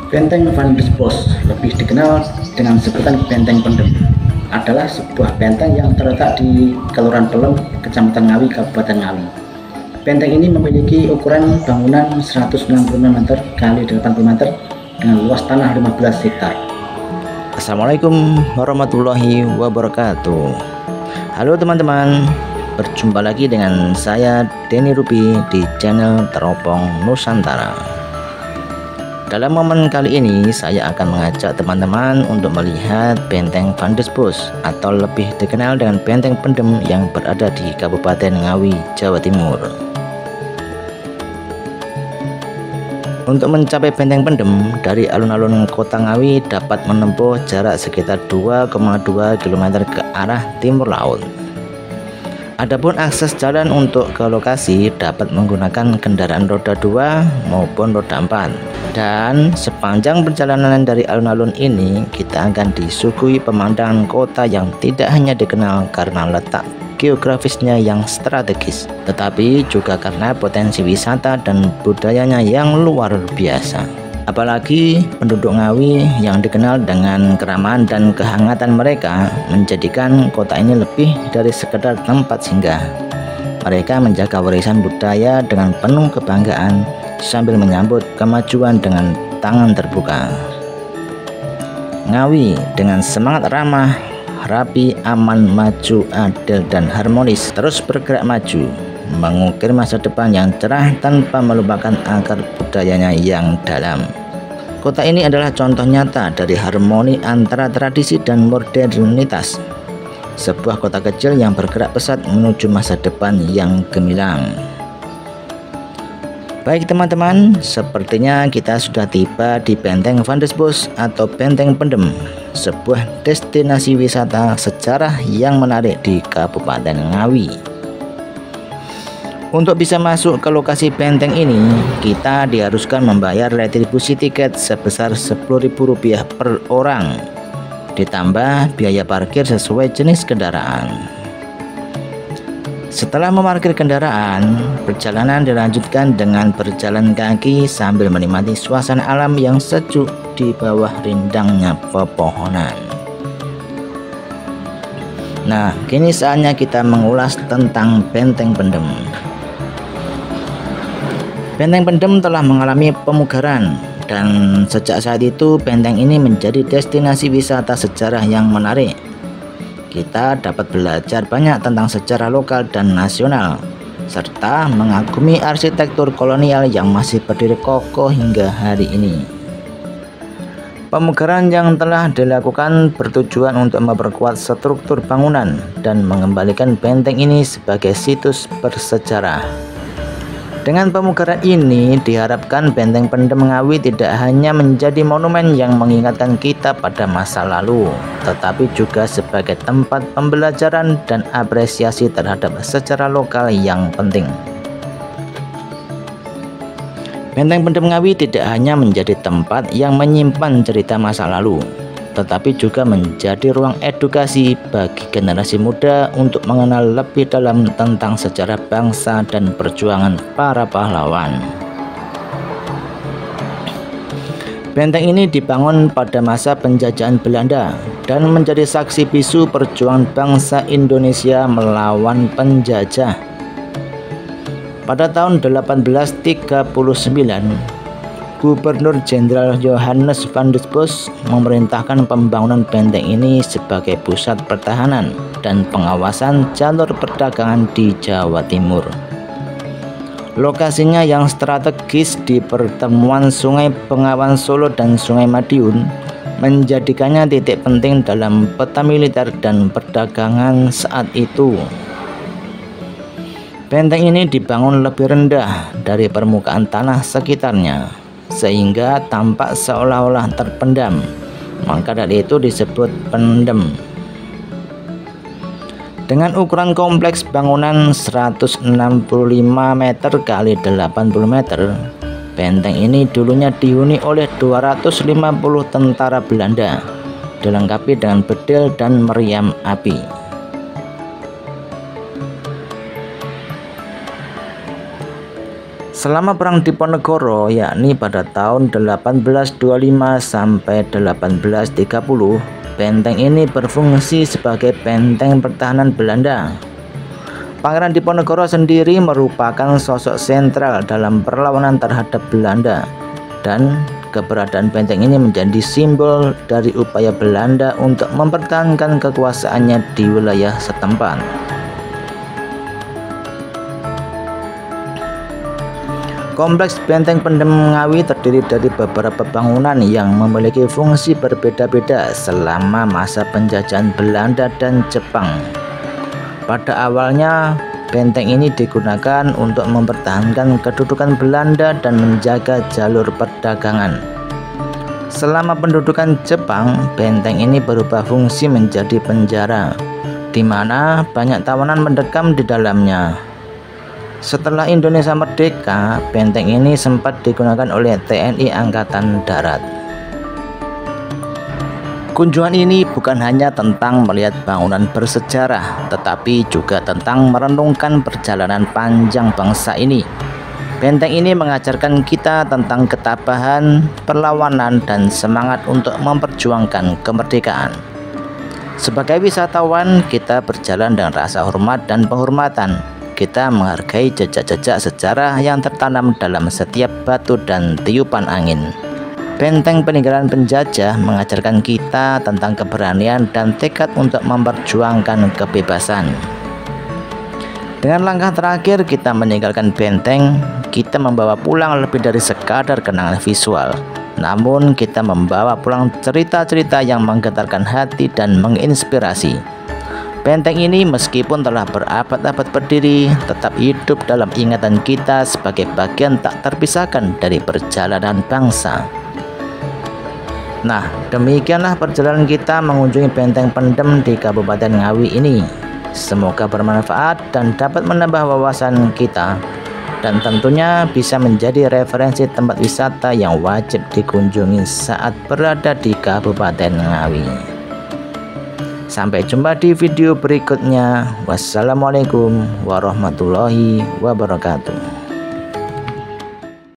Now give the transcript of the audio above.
Benteng Van der Bos, lebih dikenal dengan sebutan Benteng Pendem, adalah sebuah benteng yang terletak di Kelurahan Pelem, Kecamatan Ngawi, Kabupaten Ngawi. Benteng ini memiliki ukuran bangunan 195 meter x 80 meter dengan luas tanah 15 hektar. Assalamualaikum warahmatullahi wabarakatuh. Halo teman-teman, berjumpa lagi dengan saya Denny Ruby di channel Teropong Nusantara. Dalam momen kali ini saya akan mengajak teman-teman untuk melihat Benteng Van der Bos atau lebih dikenal dengan Benteng Pendem yang berada di Kabupaten Ngawi, Jawa Timur. Untuk mencapai Benteng Pendem dari alun-alun kota Ngawi dapat menempuh jarak sekitar 2,2 km ke arah timur laut. Adapun akses jalan untuk ke lokasi dapat menggunakan kendaraan roda 2 maupun roda 4. Dan sepanjang perjalanan dari alun-alun ini kita akan disuguhi pemandangan kota yang tidak hanya dikenal karena letak geografisnya yang strategis, tetapi juga karena potensi wisata dan budayanya yang luar biasa. Apalagi penduduk Ngawi yang dikenal dengan keramahan dan kehangatan mereka menjadikan kota ini lebih dari sekedar tempat singgah. Mereka menjaga warisan budaya dengan penuh kebanggaan sambil menyambut kemajuan dengan tangan terbuka. Ngawi dengan semangat ramah, rapi, aman, maju, adil, dan harmonis terus bergerak maju, mengukir masa depan yang cerah tanpa melupakan akar budayanya yang dalam. Kota ini adalah contoh nyata dari harmoni antara tradisi dan modernitas. Sebuah kota kecil yang bergerak pesat menuju masa depan yang gemilang. Baik teman-teman, sepertinya kita sudah tiba di Benteng Van der Bos atau Benteng Pendem, sebuah destinasi wisata sejarah yang menarik di Kabupaten Ngawi. Untuk bisa masuk ke lokasi benteng ini, kita diharuskan membayar retribusi tiket sebesar Rp10.000 per orang, ditambah biaya parkir sesuai jenis kendaraan. Setelah memarkir kendaraan, perjalanan dilanjutkan dengan berjalan kaki sambil menikmati suasana alam yang sejuk di bawah rindangnya pepohonan. Nah, kini saatnya kita mengulas tentang Benteng Pendem. Benteng Pendem telah mengalami pemugaran dan sejak saat itu benteng ini menjadi destinasi wisata sejarah yang menarik. Kita dapat belajar banyak tentang sejarah lokal dan nasional serta mengagumi arsitektur kolonial yang masih berdiri kokoh hingga hari ini. Pemugaran yang telah dilakukan bertujuan untuk memperkuat struktur bangunan dan mengembalikan benteng ini sebagai situs bersejarah. Dengan pemugaran ini diharapkan Benteng Pendem Ngawi tidak hanya menjadi monumen yang mengingatkan kita pada masa lalu, tetapi juga sebagai tempat pembelajaran dan apresiasi terhadap sejarah lokal yang penting. Benteng Pendem Ngawi tidak hanya menjadi tempat yang menyimpan cerita masa lalu, tetapi juga menjadi ruang edukasi bagi generasi muda untuk mengenal lebih dalam tentang sejarah bangsa dan perjuangan para pahlawan. Benteng ini dibangun pada masa penjajahan Belanda dan menjadi saksi bisu perjuangan bangsa Indonesia melawan penjajah. Pada tahun 1839, Gubernur Jenderal Johannes Van der Bos memerintahkan pembangunan benteng ini sebagai pusat pertahanan dan pengawasan jalur perdagangan di Jawa Timur. Lokasinya yang strategis di pertemuan Sungai Bengawan Solo dan Sungai Madiun menjadikannya titik penting dalam peta militer dan perdagangan saat itu. Benteng ini dibangun lebih rendah dari permukaan tanah sekitarnya, sehingga tampak seolah-olah terpendam. Maka dari itu disebut pendem. Dengan ukuran kompleks bangunan 165 meter x 80 meter, benteng ini dulunya dihuni oleh 250 tentara Belanda, dilengkapi dengan bedil dan meriam api. Selama Perang Diponegoro, yakni pada tahun 1825 sampai 1830, benteng ini berfungsi sebagai benteng pertahanan Belanda. Pangeran Diponegoro sendiri merupakan sosok sentral dalam perlawanan terhadap Belanda, dan keberadaan benteng ini menjadi simbol dari upaya Belanda untuk mempertahankan kekuasaannya di wilayah setempat. Kompleks Benteng Pendem Ngawi terdiri dari beberapa bangunan yang memiliki fungsi berbeda-beda selama masa penjajahan Belanda dan Jepang. Pada awalnya, benteng ini digunakan untuk mempertahankan kedudukan Belanda dan menjaga jalur perdagangan. Selama pendudukan Jepang, benteng ini berubah fungsi menjadi penjara, di mana banyak tawanan mendekam di dalamnya. Setelah Indonesia merdeka, benteng ini sempat digunakan oleh TNI Angkatan Darat. Kunjungan ini bukan hanya tentang melihat bangunan bersejarah, tetapi juga tentang merenungkan perjalanan panjang bangsa ini. Benteng ini mengajarkan kita tentang ketabahan, perlawanan, dan semangat untuk memperjuangkan kemerdekaan. Sebagai wisatawan, kita berjalan dengan rasa hormat dan penghormatan. Kita menghargai jejak-jejak sejarah yang tertanam dalam setiap batu dan tiupan angin. Benteng peninggalan penjajah mengajarkan kita tentang keberanian dan tekad untuk memperjuangkan kebebasan. Dengan langkah terakhir kita meninggalkan benteng, kita membawa pulang lebih dari sekadar kenangan visual. Namun kita membawa pulang cerita-cerita yang menggetarkan hati dan menginspirasi. Benteng ini meskipun telah berabad-abad berdiri, tetap hidup dalam ingatan kita sebagai bagian tak terpisahkan dari perjalanan bangsa. Nah, demikianlah perjalanan kita mengunjungi Benteng Pendem di Kabupaten Ngawi ini. Semoga bermanfaat dan dapat menambah wawasan kita, dan tentunya bisa menjadi referensi tempat wisata yang wajib dikunjungi saat berada di Kabupaten Ngawi. Sampai jumpa di video berikutnya. Wassalamualaikum warahmatullahi wabarakatuh.